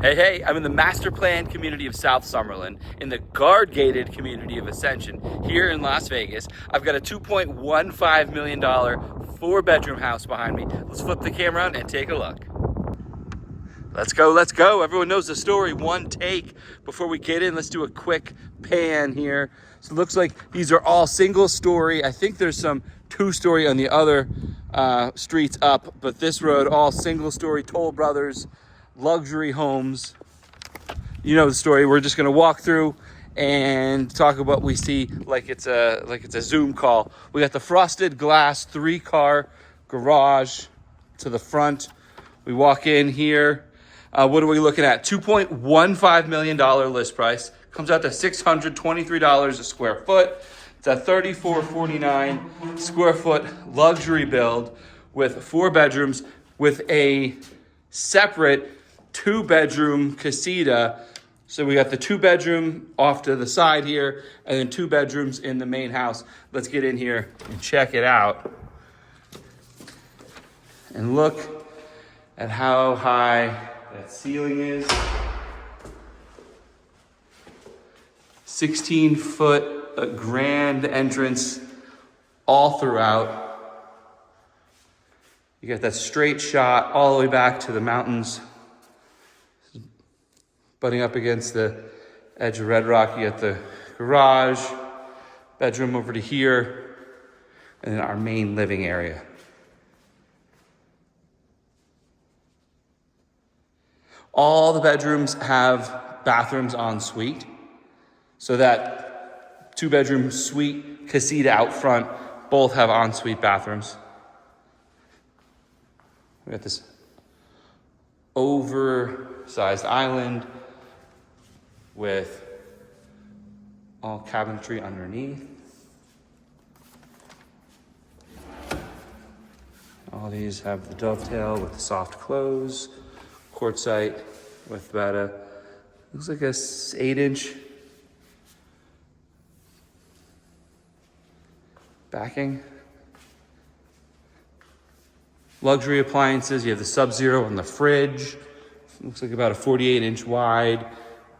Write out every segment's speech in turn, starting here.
Hey, I'm in the master plan community of South Summerlin, in the guard-gated community of Ascension, here in Las Vegas. I've got a $2.15 million 4-bedroom house behind me. Let's flip the camera on and take a look. Let's go. Everyone knows the story, one take. Before we get in, let's do a quick pan here. So it looks like these are all single story. I think there's some 2-story on the other streets up, but this road, all single story, Toll Brothers, luxury homes. You know the story. We're just gonna walk through and talk about what we see like it's a Zoom call. We got the frosted glass 3-car garage to the front. We walk in here. What are we looking at? $2.15 million list price. Comes out to $623 a square foot. It's a 3449 square foot luxury build with 4 bedrooms with a separate 2-bedroom casita. So we got the 2-bedroom off to the side here and then 2 bedrooms in the main house. Let's get in here and check it out. And look at how high that ceiling is. 16-foot grand entrance all throughout. You got that straight shot all the way back to the mountains. Butting up against the edge of Red Rock, you got the garage, bedroom over to here, and then our main living area. All the bedrooms have bathrooms en suite. So that 2-bedroom suite casita out front both have ensuite bathrooms. We got this oversized island with all cabinetry underneath. All these have the dovetail with the soft close. Quartzite with about looks like a 8-inch backing. Luxury appliances, you have the Sub-Zero on the fridge. Looks like about a 48-inch wide.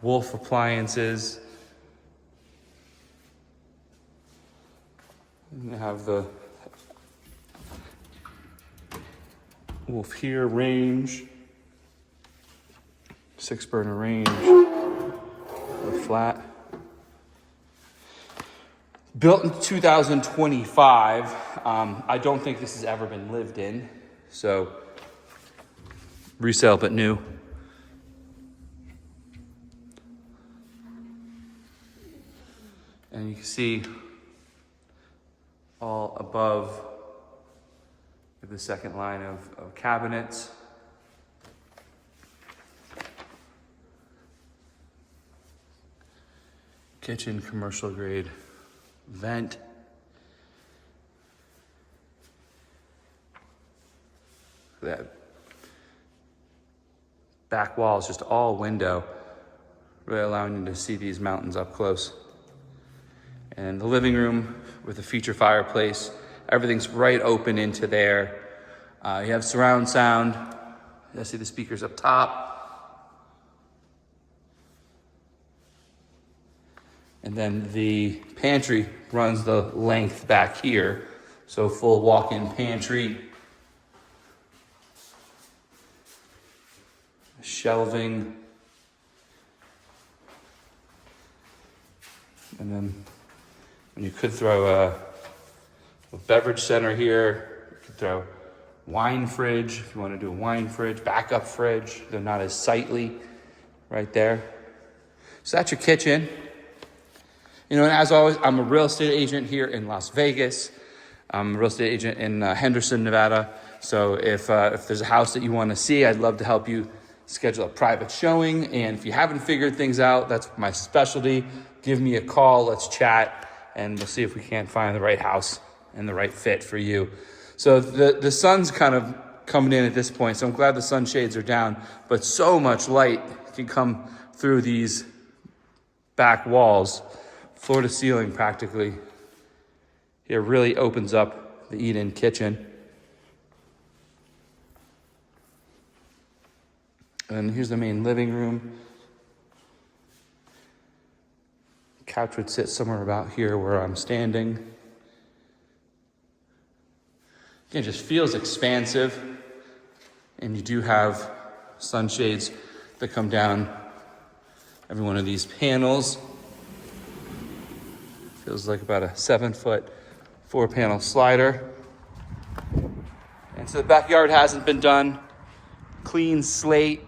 Wolf appliances. And you have the Wolf here range. 6-burner range. Or flat. Built in 2025. I don't think this has ever been lived in. So, resale but new. And you can see all above the second line of cabinets. Kitchen, commercial grade vent. That back wall is just all window, really allowing you to see these mountains up close. And the living room with a feature fireplace. Everything's right open into there. You have surround sound. You see the speakers up top. And then the pantry runs the length back here. So full walk-in pantry. Shelving. And then you could throw a beverage center here. You could throw wine fridge if you want to do a wine fridge, backup fridge. They're not as sightly right there. So that's your kitchen. You know, and as always, I'm a real estate agent here in Las Vegas. I'm a real estate agent in Henderson, Nevada. So if there's a house that you want to see, I'd love to help you schedule a private showing. And if you haven't figured things out, that's my specialty. Give me a call, let's chat, and we'll see if we can't find the right house and the right fit for you. So the sun's kind of coming in at this point, so I'm glad the sunshades are down, but so much light can come through these back walls, floor to ceiling practically. Here really opens up the eat-in kitchen. And here's the main living room. Couch would sit somewhere about here where I'm standing. Again, it just feels expansive. And you do have sunshades that come down every one of these panels. Feels like about a 7-foot 4-panel slider. And so the backyard hasn't been done. Clean slate,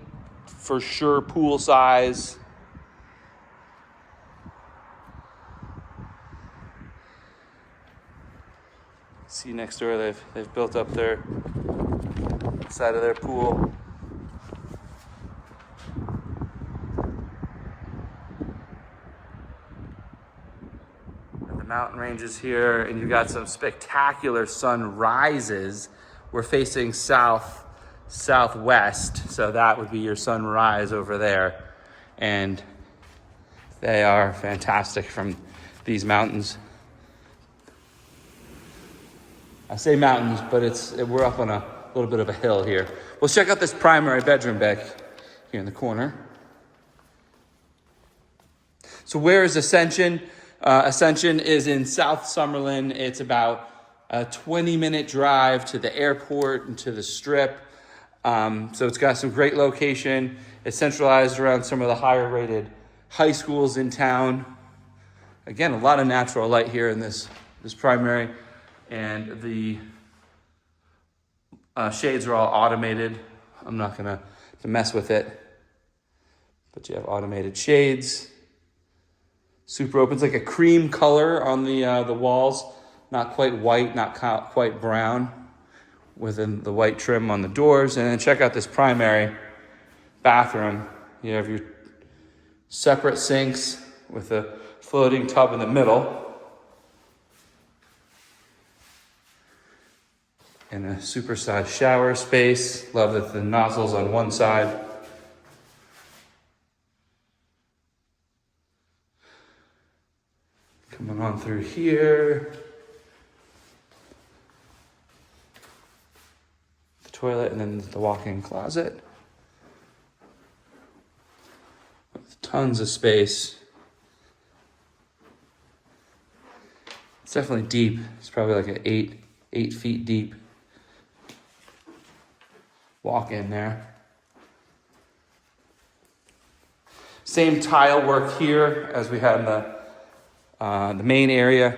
for sure, pool size. See next door, they've built up their side of their pool. The mountain ranges here, and you've got some spectacular sunrises. We're facing southwest, so that would be your sunrise over there. And they are fantastic from these mountains. I say mountains, but we're up on a little bit of a hill here. We'll check out this primary bedroom back here in the corner. So where is Ascension? Ascension is in South Summerlin. It's about a 20-minute drive to the airport and to the Strip. So it's got some great location. It's centralized around some of the higher rated high schools in town. Again, a lot of natural light here in this primary. And the shades are all automated. I'm not gonna mess with it. But you have automated shades. Super open. It's like a cream color on the walls. Not quite white, not quite brown. Within the white trim on the doors. And then check out this primary bathroom. You have your separate sinks with a floating tub in the middle. And a supersized shower space. Love that the nozzle's on one side. Coming on through here. The toilet and then the walk-in closet. With tons of space. It's definitely deep. It's probably like an 8 feet deep. Walk in there. Same tile work here as we had in the main area.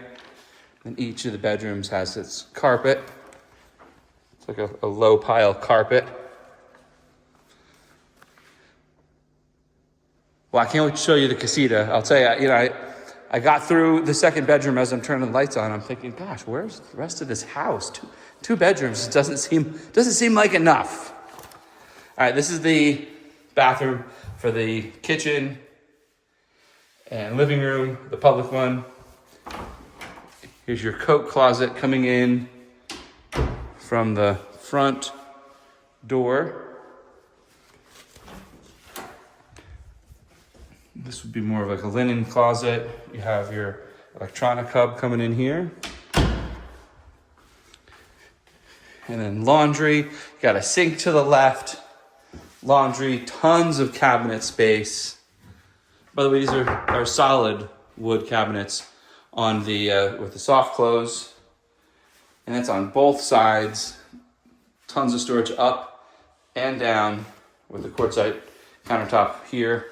And each of the bedrooms has its carpet. It's like a low pile carpet. Well, I can't wait to show you the Casita. I'll tell you, I got through the second bedroom as I'm turning the lights on. I'm thinking, gosh, where's the rest of this house? Two bedrooms doesn't seem like enough. All right, this is the bathroom for the kitchen and living room, the public one. Here's your coat closet coming in from the front door. This would be more of like a linen closet. You have your electronic hub coming in here. And then laundry. You got a sink to the left. Laundry, tons of cabinet space. By the way, these are solid wood cabinets on the with the soft close. And that's on both sides. Tons of storage up and down with the quartzite countertop here.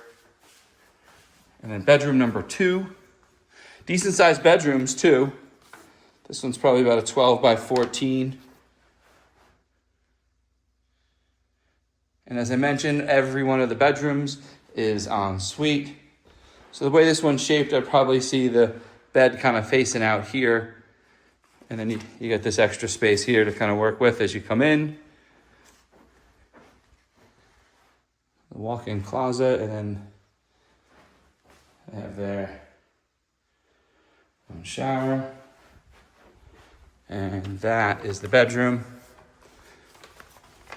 And then bedroom number 2. Decent sized bedrooms too. This one's probably about a 12 by 14. And as I mentioned, every one of the bedrooms is en suite. So the way this one's shaped, I'd probably see the bed kind of facing out here. And then you get this extra space here to kind of work with as you come in. The walk-in closet, and then they have their own shower. And that is the bedroom.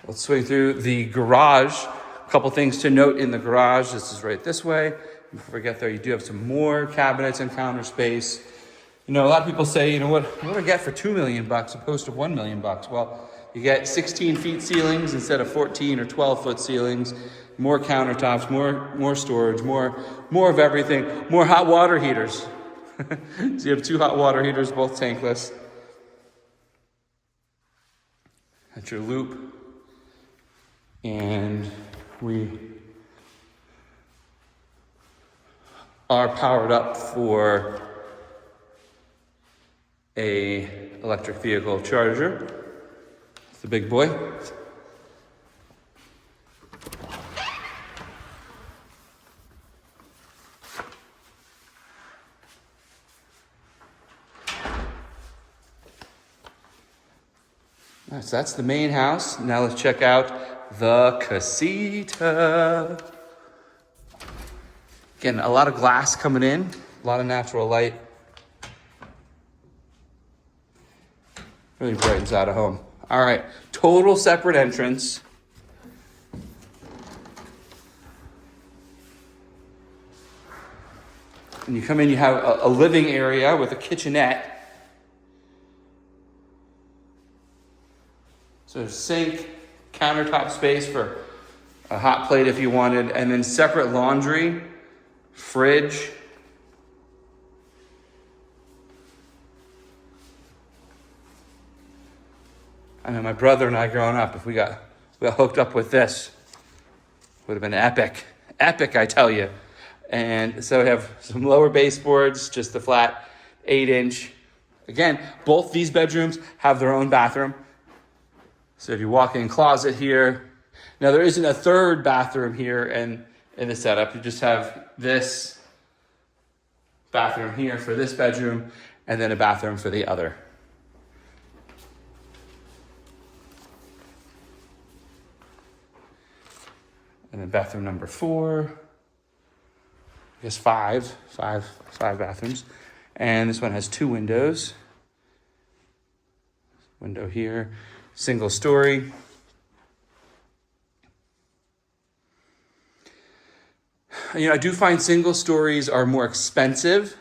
Let's swing through the garage. A couple things to note in the garage. This is right this way. Before we get there, you do have some more cabinets and counter space. A lot of people say, what do I get for $2 million opposed to $1 million? Well, you get 16 feet ceilings instead of 14 or 12 foot ceilings. more countertops, more storage, more of everything, more hot water heaters. So you have 2 hot water heaters, both tankless. That's your loop. And we are powered up for a electric vehicle charger. It's the big boy. So that's the main house. Now let's check out the Casita. Again, a lot of glass coming in, a lot of natural light. Really brightens out a home. All right, total separate entrance. When you come in, you have a living area with a kitchenette. So sink, countertop space for a hot plate if you wanted, and then separate laundry, fridge. I know my brother and I growing up, if we got hooked up with this, would have been epic. Epic, I tell you. And so we have some lower baseboards, just the flat 8-inch. Again, both these bedrooms have their own bathroom. So if you walk in closet here, now there isn't a third bathroom here in the setup. You just have this bathroom here for this bedroom and then a bathroom for the other. And then bathroom number 4, I guess five bathrooms. And this one has 2 windows. Window here. Single story. You know, I do find single stories are more expensive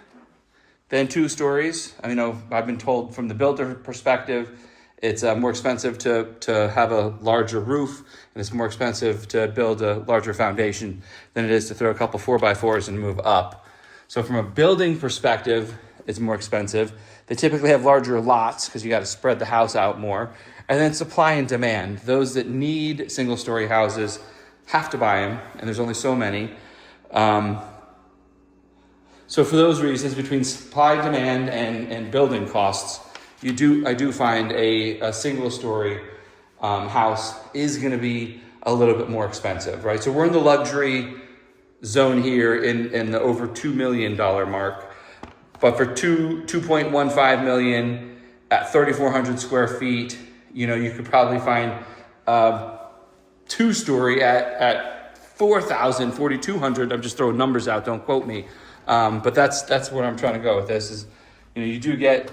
than 2 stories. I know I've been told from the builder perspective, it's more expensive to have a larger roof, and it's more expensive to build a larger foundation than it is to throw a couple 4x4s and move up. So from a building perspective, it's more expensive. They typically have larger lots because you got to spread the house out more. And then supply and demand. Those that need single-story houses have to buy them, and there's only so many. So for those reasons, between supply, demand, and building costs, I do find a single-story house is going to be a little bit more expensive, right? So we're in the luxury zone here in the over $2 million mark. But for $2.15 million at 3,400 square feet, you know, you could probably find 2-story at 4,000, 4,200. I'm just throwing numbers out. Don't quote me. But that's where I'm trying to go with this is, you know, you do get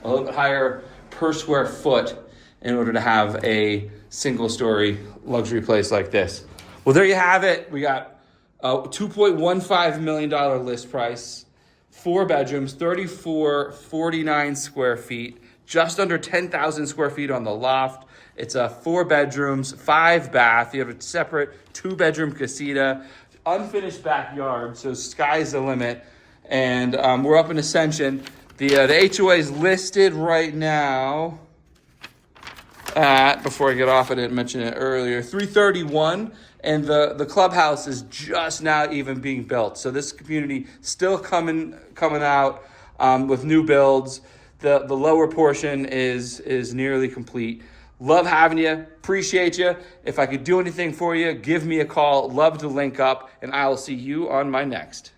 a little bit higher per square foot in order to have a single-story luxury place like this. Well, there you have it. We got a $2.15 million list price, 4 bedrooms, 3,449 square feet, just under 10,000 square feet on the loft. It's 4 bedrooms, 5 bath. You have a separate 2-bedroom casita, unfinished backyard, so sky's the limit. And we're up in Ascension. The HOA is listed right now at, before I get off, I didn't mention it earlier, $331, and the clubhouse is just now even being built. So this community still coming out with new builds. The lower portion is nearly complete. Love having you. Appreciate you. If I could do anything for you, give me a call. Love to link up, and I'll see you on my next.